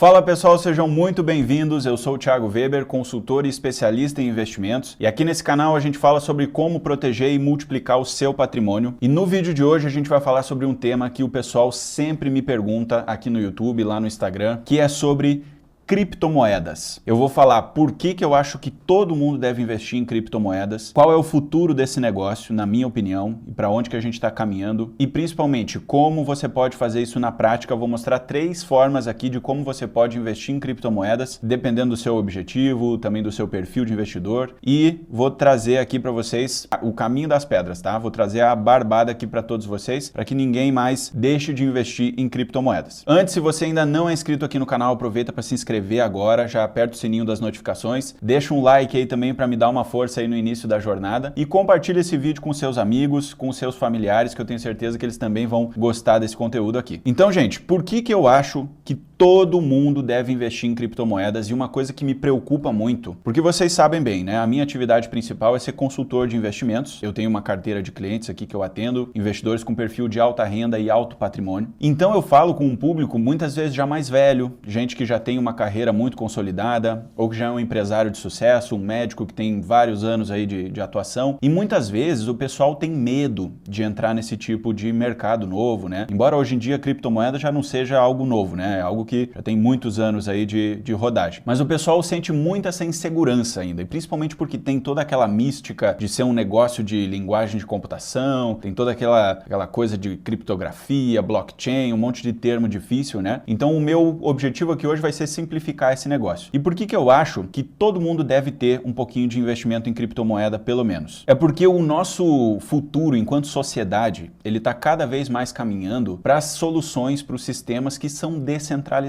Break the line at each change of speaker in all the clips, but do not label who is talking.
Fala pessoal, sejam muito bem-vindos. Eu sou o Thiago Weber, consultor e especialista em investimentos, e aqui nesse canal a gente fala sobre como proteger e multiplicar o seu patrimônio. E no vídeo de hoje a gente vai falar sobre um tema que o pessoal sempre me pergunta aqui no YouTube, lá no Instagram, que é sobre criptomoedas. Eu vou falar por que eu acho que todo mundo deve investir em criptomoedas, qual é o futuro desse negócio, na minha opinião, e para onde que a gente está caminhando, e principalmente como você pode fazer isso na prática. Eu vou mostrar 3 formas aqui de como você pode investir em criptomoedas, dependendo do seu objetivo, também do seu perfil de investidor, e vou trazer aqui para vocês o caminho das pedras, tá? Vou trazer a barbada aqui para todos vocês, para que ninguém mais deixe de investir em criptomoedas. Antes, se você ainda não é inscrito aqui no canal, aproveita para se inscrever agora, já aperta o sininho das notificações, deixa um like aí também para me dar uma força aí no início da jornada e compartilha esse vídeo com seus amigos, com seus familiares, que eu tenho certeza que eles também vão gostar desse conteúdo aqui. Então, gente, por que eu acho que todo mundo deve investir em criptomoedas? E uma coisa que me preocupa muito, porque vocês sabem bem, né? A minha atividade principal é ser consultor de investimentos. Eu tenho uma carteira de clientes aqui que eu atendo, investidores com perfil de alta renda e alto patrimônio. Então eu falo com um público muitas vezes já mais velho, gente que já tem uma carreira muito consolidada, ou que já é um empresário de sucesso, um médico que tem vários anos aí de atuação. E muitas vezes o pessoal tem medo de entrar nesse tipo de mercado novo, né? Embora hoje em dia a criptomoeda já não seja algo novo, né? É algo que já tem muitos anos aí de rodagem. Mas o pessoal sente muita essa insegurança ainda, e principalmente porque tem toda aquela mística de ser um negócio de linguagem de computação, tem toda aquela coisa de criptografia, blockchain, um monte de termo difícil, né? Então o meu objetivo aqui hoje vai ser simplificar esse negócio. E por que eu acho que todo mundo deve ter um pouquinho de investimento em criptomoeda, pelo menos? É porque o nosso futuro enquanto sociedade, ele está cada vez mais caminhando para as soluções, para os sistemas que são descentralizados.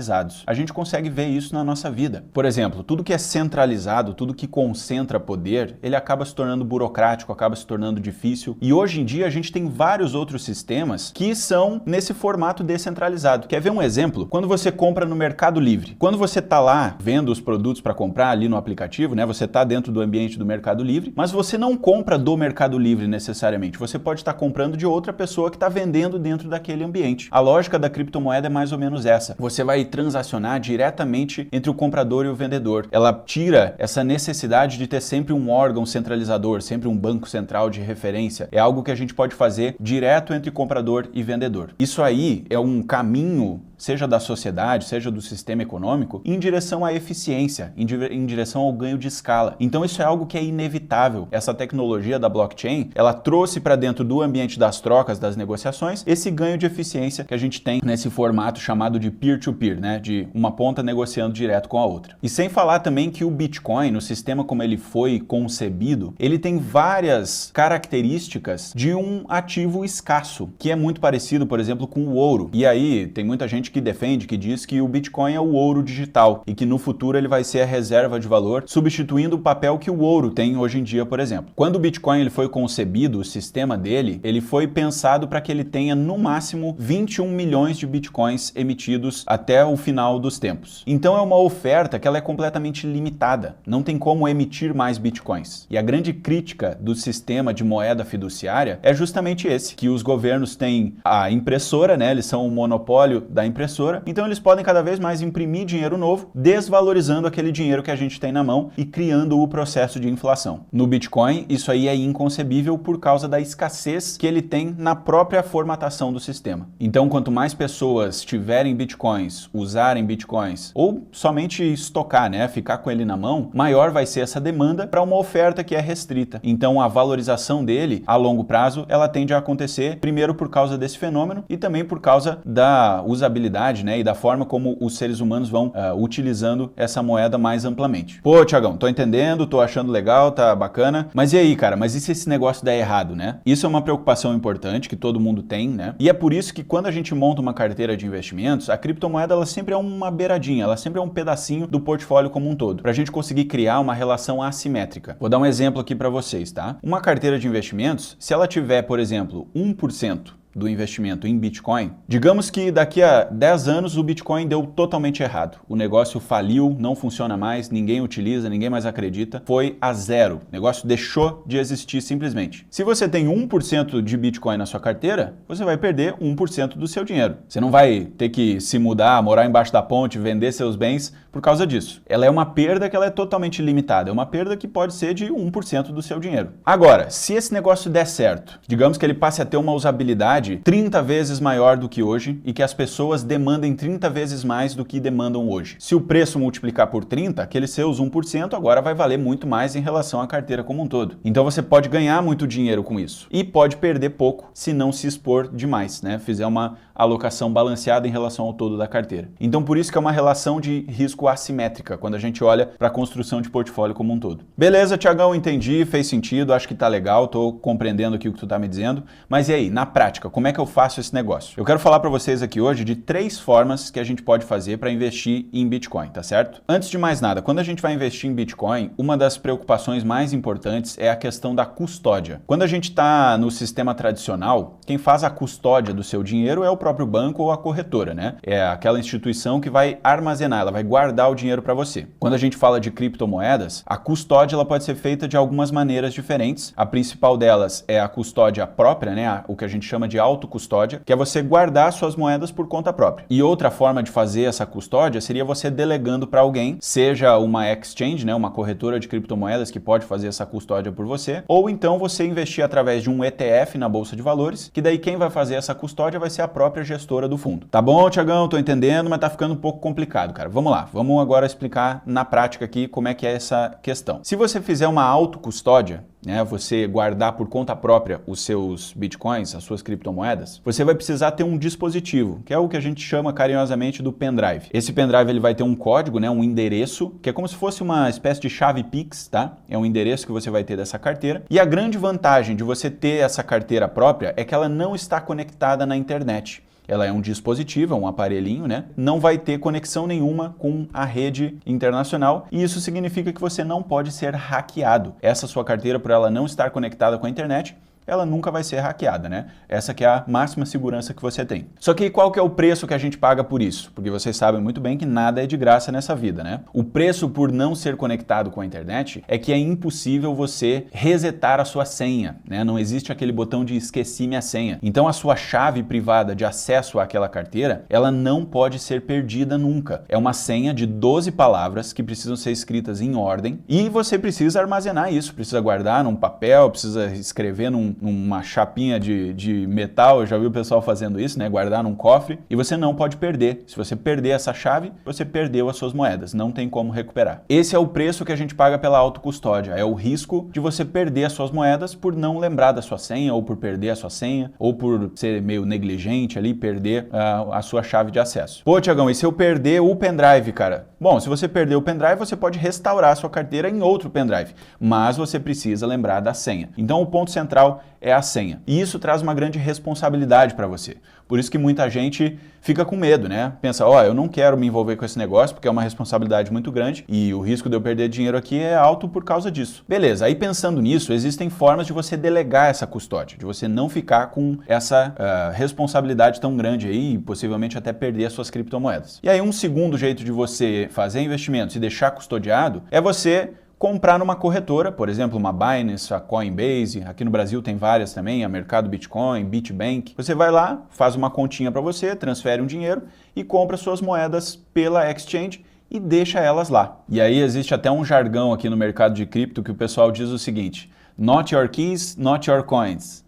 A gente consegue ver isso na nossa vida. Por exemplo, tudo que é centralizado, tudo que concentra poder, ele acaba se tornando burocrático, acaba se tornando difícil. E hoje em dia a gente tem vários outros sistemas que são nesse formato descentralizado. Quer ver um exemplo? Quando você compra no Mercado Livre, quando você está lá vendo os produtos para comprar ali no aplicativo, né? Você está dentro do ambiente do Mercado Livre, mas você não compra do Mercado Livre necessariamente. Você pode estar comprando de outra pessoa que está vendendo dentro daquele ambiente. A lógica da criptomoeda é mais ou menos essa. Você vai transacionar diretamente entre o comprador e o vendedor. Ela tira essa necessidade de ter sempre um órgão centralizador, sempre um banco central de referência. É algo que a gente pode fazer direto entre comprador e vendedor. Isso aí é um caminho, seja da sociedade, seja do sistema econômico, em direção à eficiência, em direção ao ganho de escala. Então isso é algo que é inevitável. Essa tecnologia da blockchain, ela trouxe para dentro do ambiente das trocas, das negociações, esse ganho de eficiência que a gente tem nesse formato chamado de peer-to-peer, né? De uma ponta negociando direto com a outra. E sem falar também que o Bitcoin, no sistema como ele foi concebido, ele tem várias características de um ativo escasso, que é muito parecido, por exemplo, com o ouro. E aí tem muita gente que defende, que diz que o Bitcoin é o ouro digital e que no futuro ele vai ser a reserva de valor, substituindo o papel que o ouro tem hoje em dia, por exemplo. Quando o Bitcoin ele foi concebido, o sistema dele, ele foi pensado para que ele tenha no máximo 21 milhões de Bitcoins emitidos até o final dos tempos. Então é uma oferta que ela é completamente limitada. Não tem como emitir mais Bitcoins. E a grande crítica do sistema de moeda fiduciária é justamente esse, que os governos têm a impressora, né? Eles são o monopólio da impressora, então eles podem cada vez mais imprimir dinheiro novo, desvalorizando aquele dinheiro que a gente tem na mão e criando o processo de inflação. No Bitcoin, isso aí é inconcebível por causa da escassez que ele tem na própria formatação do sistema. Então, quanto mais pessoas tiverem Bitcoins, usarem Bitcoins, ou somente estocar, né, ficar com ele na mão, maior vai ser essa demanda para uma oferta que é restrita. Então, a valorização dele, a longo prazo, ela tende a acontecer primeiro por causa desse fenômeno e também por causa da usabilidade, né, e da forma como os seres humanos vão utilizando essa moeda mais amplamente. Pô, Thiagão, tô entendendo, tô achando legal, tá bacana, mas e aí, cara, mas e se esse negócio der errado, né? Isso é uma preocupação importante que todo mundo tem, né? E é por isso que quando a gente monta uma carteira de investimentos, a criptomoeda ela sempre é uma beiradinha, ela sempre é um pedacinho do portfólio como um todo, pra gente conseguir criar uma relação assimétrica. Vou dar um exemplo aqui para vocês, tá? Uma carteira de investimentos, se ela tiver, por exemplo, 1% do investimento em Bitcoin, digamos que daqui a 10 anos o Bitcoin deu totalmente errado. O negócio faliu, não funciona mais, ninguém utiliza, ninguém mais acredita, foi a zero. O negócio deixou de existir simplesmente. Se você tem 1% de Bitcoin na sua carteira, você vai perder 1% do seu dinheiro. Você não vai ter que se mudar, morar embaixo da ponte, vender seus bens por causa disso. Ela é uma perda que ela é totalmente limitada, é uma perda que pode ser de 1% do seu dinheiro. Agora, se esse negócio der certo, digamos que ele passe a ter uma usabilidade 30 vezes maior do que hoje e que as pessoas demandem 30 vezes mais do que demandam hoje. Se o preço multiplicar por 30, aqueles seus 1% agora vai valer muito mais em relação à carteira como um todo. Então você pode ganhar muito dinheiro com isso e pode perder pouco se não se expor demais, né? Fizer uma alocação balanceada em relação ao todo da carteira. Então por isso que é uma relação de risco assimétrica quando a gente olha para a construção de portfólio como um todo. Beleza, Tiagão, entendi, fez sentido, acho que tá legal, tô compreendendo aqui o que tu tá me dizendo, mas e aí, na prática, como é que eu faço esse negócio? Eu quero falar para vocês aqui hoje de 3 formas que a gente pode fazer para investir em Bitcoin, tá certo? Antes de mais nada, quando a gente vai investir em Bitcoin, uma das preocupações mais importantes é a questão da custódia. Quando a gente está no sistema tradicional, quem faz a custódia do seu dinheiro é o próprio banco ou a corretora, né? É aquela instituição que vai armazenar, ela vai guardar o dinheiro para você. Quando a gente fala de criptomoedas, a custódia ela pode ser feita de algumas maneiras diferentes. A principal delas é a custódia própria, né? O que a gente chama de autocustódia, que é você guardar suas moedas por conta própria. E outra forma de fazer essa custódia seria você delegando para alguém, seja uma exchange, né? Uma corretora de criptomoedas que pode fazer essa custódia por você, ou então você investir através de um ETF na Bolsa de Valores, que daí quem vai fazer essa custódia vai ser a própria gestora do fundo. Tá bom, Tiagão? Tô entendendo, mas tá ficando um pouco complicado, cara. Vamos lá, vamos agora explicar na prática aqui como é que é essa questão. Se você fizer uma autocustódia, né, você guardar por conta própria os seus bitcoins, as suas criptomoedas, você vai precisar ter um dispositivo, que é o que a gente chama carinhosamente do pendrive. Esse pendrive ele vai ter um código, né, um endereço, que é como se fosse uma espécie de chave Pix, tá? É um endereço que você vai ter dessa carteira. E a grande vantagem de você ter essa carteira própria é que ela não está conectada na internet. Ela é um dispositivo, um aparelhinho, né? Não vai ter conexão nenhuma com a rede internacional e isso significa que você não pode ser hackeado. Essa sua carteira, por ela não estar conectada com a internet, ela nunca vai ser hackeada, né? Essa que é a máxima segurança que você tem. Só que qual que é o preço que a gente paga por isso? Porque vocês sabem muito bem que nada é de graça nessa vida, né? O preço por não ser conectado com a internet é que é impossível você resetar a sua senha, né? Não existe aquele botão de esqueci minha senha. Então a sua chave privada de acesso àquela carteira, ela não pode ser perdida nunca. É uma senha de 12 palavras que precisam ser escritas em ordem e você precisa armazenar isso, precisa guardar num papel, precisa escrever numa chapinha de metal, eu já vi o pessoal fazendo isso, né? Guardar num cofre e você não pode perder. Se você perder essa chave, você perdeu as suas moedas, não tem como recuperar. Esse é o preço que a gente paga pela autocustódia, é o risco de você perder as suas moedas por não lembrar da sua senha, ou por perder a sua senha, ou por ser meio negligente ali, perder a sua chave de acesso. Pô, Tiagão, e se eu perder o pendrive, cara? Bom, se você perder o pendrive, você pode restaurar a sua carteira em outro pendrive, mas você precisa lembrar da senha. Então o ponto central é a senha. E isso traz uma grande responsabilidade para você. Por isso que muita gente fica com medo, né? Pensa, ó, eu não quero me envolver com esse negócio porque é uma responsabilidade muito grande e o risco de eu perder dinheiro aqui é alto por causa disso. Beleza, aí pensando nisso, existem formas de você delegar essa custódia, de você não ficar com essa responsabilidade tão grande aí e possivelmente até perder as suas criptomoedas. E aí um segundo jeito de você fazer investimentos e deixar custodiado é você comprar numa corretora, por exemplo, uma Binance, a Coinbase, aqui no Brasil tem várias também, a Mercado Bitcoin, BitBank. Você vai lá, faz uma continha para você, transfere um dinheiro e compra suas moedas pela exchange e deixa elas lá. E aí existe até um jargão aqui no mercado de cripto que o pessoal diz o seguinte: not your keys, not your coins.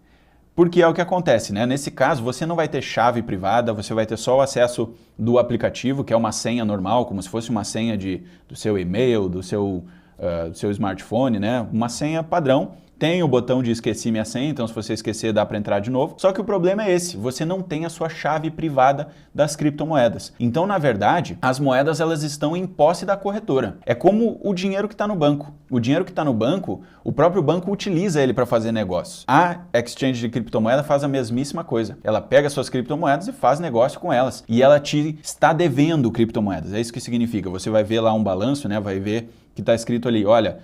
Porque é o que acontece, né? Nesse caso, você não vai ter chave privada, você vai ter só o acesso do aplicativo, que é uma senha normal, como se fosse uma senha do seu e-mail, do seu smartphone, né? Uma senha padrão. Tem o botão de esqueci minha senha, então se você esquecer dá para entrar de novo. Só que o problema é esse, você não tem a sua chave privada das criptomoedas. Então, na verdade, as moedas elas estão em posse da corretora. É como o dinheiro que está no banco. O dinheiro que está no banco, o próprio banco utiliza ele para fazer negócios. A exchange de criptomoeda faz a mesmíssima coisa. Ela pega suas criptomoedas e faz negócio com elas. E ela te está devendo criptomoedas. É isso que significa. Você vai ver lá um balanço, né? Vai ver que está escrito ali, olha,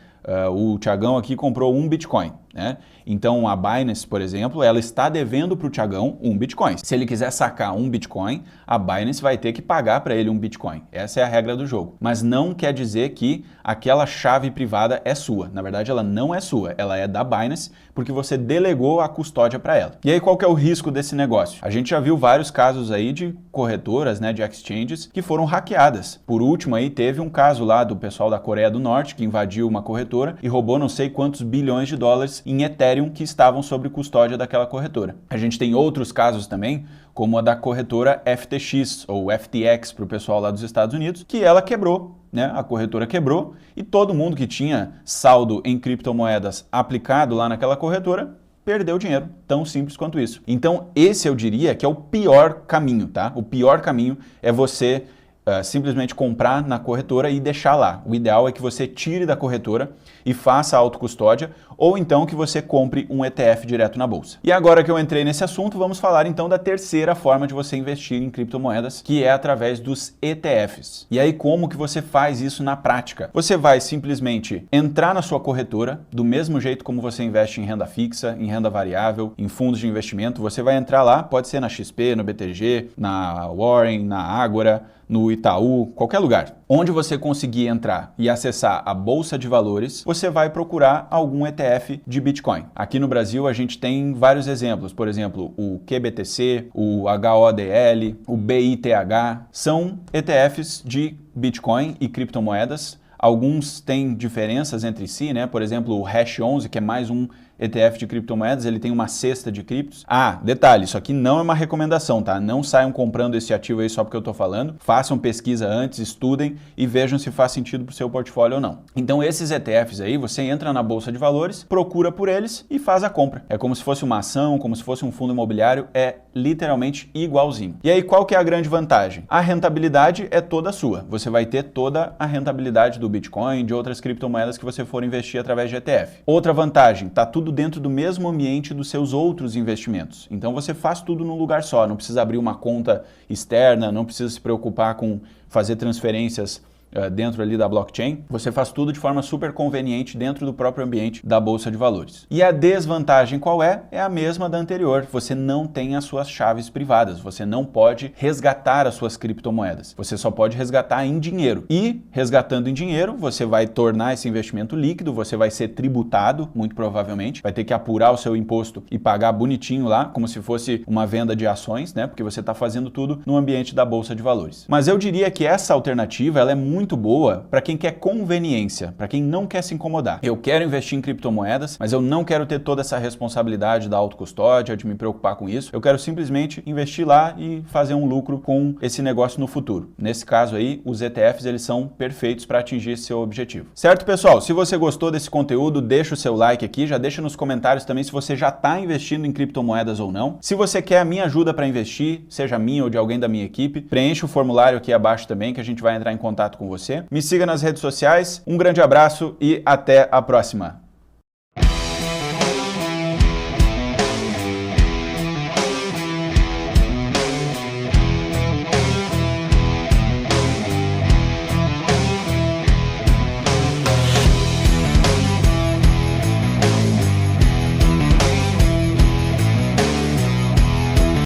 o Tiagão aqui comprou um Bitcoin. né? Então a Binance, por exemplo, ela está devendo para o Thiagão um Bitcoin. Se ele quiser sacar um Bitcoin, a Binance vai ter que pagar para ele um Bitcoin. Essa é a regra do jogo. Mas não quer dizer que aquela chave privada é sua. Na verdade, ela não é sua, ela é da Binance, porque você delegou a custódia para ela. E aí, qual que é o risco desse negócio? A gente já viu vários casos aí de corretoras, né, de exchanges, que foram hackeadas. Por último, aí teve um caso lá do pessoal da Coreia do Norte que invadiu uma corretora e roubou não sei quantos bilhões de dólares em Ethereum que estavam sob custódia daquela corretora. A gente tem outros casos também, como a da corretora FTX ou FTX para o pessoal lá dos Estados Unidos, que ela quebrou, né? A corretora quebrou e todo mundo que tinha saldo em criptomoedas aplicado lá naquela corretora perdeu dinheiro, tão simples quanto isso. Então esse eu diria que é o pior caminho, tá? O pior caminho é você simplesmente comprar na corretora e deixar lá. O ideal é que você tire da corretora e faça a autocustódia, ou então que você compre um ETF direto na bolsa. E agora que eu entrei nesse assunto, vamos falar então da terceira forma de você investir em criptomoedas, que é através dos ETFs. E aí como que você faz isso na prática? Você vai simplesmente entrar na sua corretora, do mesmo jeito como você investe em renda fixa, em renda variável, em fundos de investimento, você vai entrar lá, pode ser na XP, no BTG, na Warren, na Ágora, no Itaú, qualquer lugar. Onde você conseguir entrar e acessar a Bolsa de Valores, você vai procurar algum ETF de Bitcoin. Aqui no Brasil a gente tem vários exemplos, por exemplo, o QBTC, o HODL, o BITH, são ETFs de Bitcoin e criptomoedas. Alguns têm diferenças entre si, né? Por exemplo, o Hash 11, que é mais um ETF de criptomoedas, ele tem uma cesta de criptos. Ah, detalhe, isso aqui não é uma recomendação, tá? Não saiam comprando esse ativo aí só porque eu tô falando. Façam pesquisa antes, estudem e vejam se faz sentido pro seu portfólio ou não. Então esses ETFs aí, você entra na Bolsa de Valores, procura por eles e faz a compra. É como se fosse uma ação, como se fosse um fundo imobiliário, é literalmente igualzinho. E aí qual que é a grande vantagem? A rentabilidade é toda sua. Você vai ter toda a rentabilidade do Bitcoin, de outras criptomoedas que você for investir através de ETF. Outra vantagem, tá tudo dentro do mesmo ambiente dos seus outros investimentos. Então você faz tudo num lugar só, não precisa abrir uma conta externa, não precisa se preocupar com fazer transferências dentro ali da blockchain. Você faz tudo de forma super conveniente dentro do próprio ambiente da Bolsa de Valores. E a desvantagem qual é? É a mesma da anterior. Você não tem as suas chaves privadas. Você não pode resgatar as suas criptomoedas. Você só pode resgatar em dinheiro. E resgatando em dinheiro, você vai tornar esse investimento líquido, você vai ser tributado, muito provavelmente. Vai ter que apurar o seu imposto e pagar bonitinho lá, como se fosse uma venda de ações, né? Porque você está fazendo tudo no ambiente da Bolsa de Valores. Mas eu diria que essa alternativa, ela é muito boa para quem quer conveniência, para quem não quer se incomodar. Eu quero investir em criptomoedas, mas eu não quero ter toda essa responsabilidade da autocustódia, de me preocupar com isso. Eu quero simplesmente investir lá e fazer um lucro com esse negócio no futuro. Nesse caso aí, os ETFs eles são perfeitos para atingir esse seu objetivo. Certo, pessoal? Se você gostou desse conteúdo, deixa o seu like aqui, já deixa nos comentários também se você já está investindo em criptomoedas ou não. Se você quer a minha ajuda para investir, seja minha ou de alguém da minha equipe, preencha o formulário aqui abaixo também que a gente vai entrar em contato com você. Me siga nas redes sociais, um grande abraço e até a próxima!